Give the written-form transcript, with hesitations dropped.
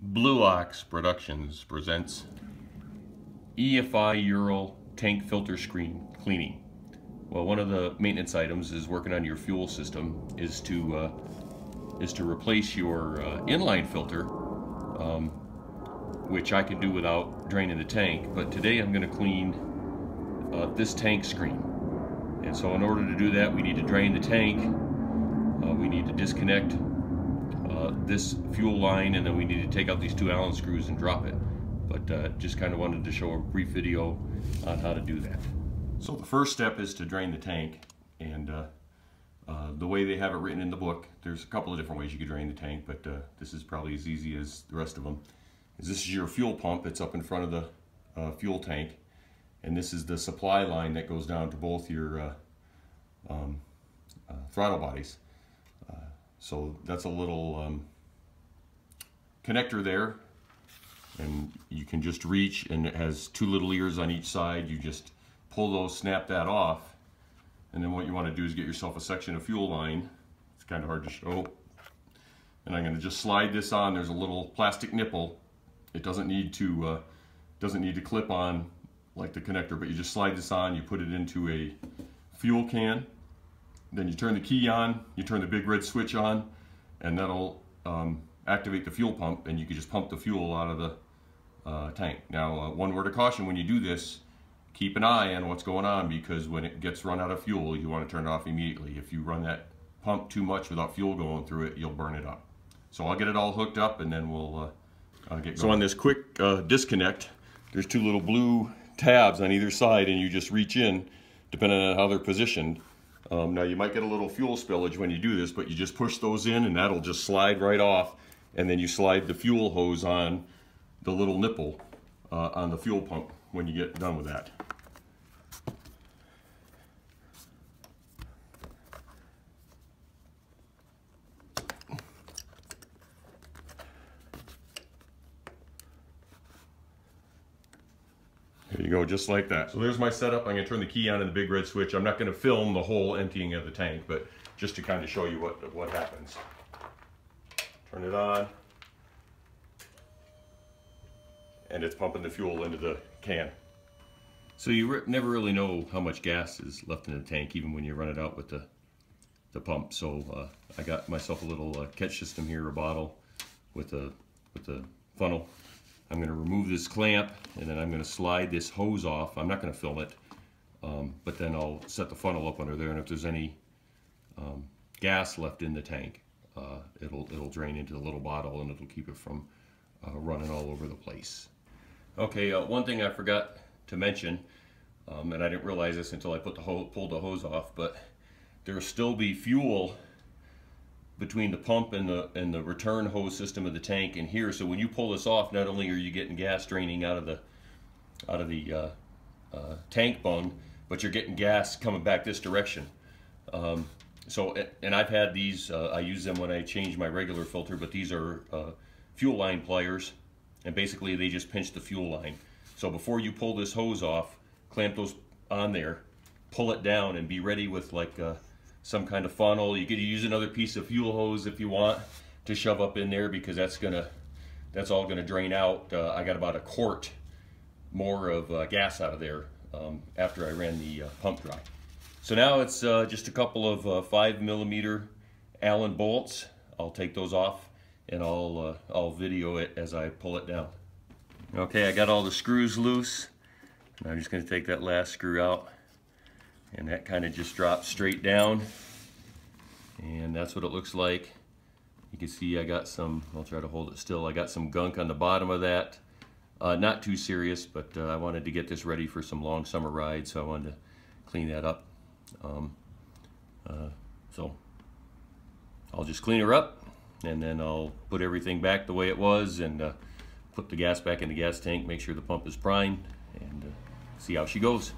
Blue Ox Productions presents EFI Ural tank filter screen cleaning. Well, one of the maintenance items is working on your fuel system is to replace your inline filter, which I can do without draining the tank. But today I'm going to clean this tank screen, and so in order to do that, we need to drain the tank. We need to disconnect this fuel line, and then we need to take out these two Allen screws and drop it. But just kind of wanted to show a brief video on how to do that. So the first step is to drain the tank, and the way they have it written in the book, there's a couple of different ways you could drain the tank, but this is probably as easy as the rest of them. This is your fuel pump. It's up in front of the fuel tank, and this is the supply line that goes down to both your throttle bodies. So that's a little connector there, and you can just reach, and it has two little ears on each side. You just pull those, snap that off, and then what you want to do is get yourself a section of fuel line. It's kind of hard to show, and I'm going to just slide this on. There's a little plastic nipple. It doesn't need to clip on like the connector, but you just slide this on. You put it into a fuel can. Then you turn the key on, you turn the big red switch on, and that'll activate the fuel pump, and you can just pump the fuel out of the tank. Now, one word of caution: when you do this, keep an eye on what's going on, because when it gets run out of fuel, you want to turn it off immediately. If you run that pump too much without fuel going through it, you'll burn it up. So I'll get it all hooked up, and then we'll get going. So on this quick disconnect, there's two little blue tabs on either side, and you just reach in, depending on how they're positioned. Now you might get a little fuel spillage when you do this, but you just push those in and that'll just slide right off, and then you slide the fuel hose on the little nipple on the fuel pump when you get done with that. There you go, just like that. So there's my setup. I'm going to turn the key on and the big red switch. I'm not going to film the whole emptying of the tank, but just to kind of show you what happens. Turn it on, and it's pumping the fuel into the can. So you never really know how much gas is left in the tank, even when you run it out with the pump. So I got myself a little catch system here, a bottle with a funnel. I'm going to remove this clamp, and then I'm going to slide this hose off. I'm not going to film it, but then I'll set the funnel up under there, and if there's any gas left in the tank, it'll drain into the little bottle, and it'll keep it from running all over the place. Okay, one thing I forgot to mention, and I didn't realize this until I pulled the hose off, but there'll still be fuel between the pump and the return hose system of the tank in here. So when you pull this off, not only are you getting gas draining out of the tank bung, but you're getting gas coming back this direction. And I've had these, I use them when I change my regular filter, but these are fuel line pliers, and basically they just pinch the fuel line. So before you pull this hose off, clamp those on there, pull it down, and be ready with like some kind of funnel. You could use another piece of fuel hose if you want to shove up in there, because that's all gonna drain out. I got about a quart more of gas out of there after I ran the pump dry. So now it's just a couple of 5mm Allen bolts. I'll take those off, and I'll video it as I pull it down. Okay, I got all the screws loose, and I'm just gonna take that last screw out, and that kind of just drops straight down, and that's what it looks like. You can see I got some, I'll try to hold it still, I got some gunk on the bottom of that. Not too serious, but I wanted to get this ready for some long summer rides, so I wanted to clean that up. So I'll just clean her up, and then I'll put everything back the way it was, and put the gas back in the gas tank, make sure the pump is primed, and see how she goes.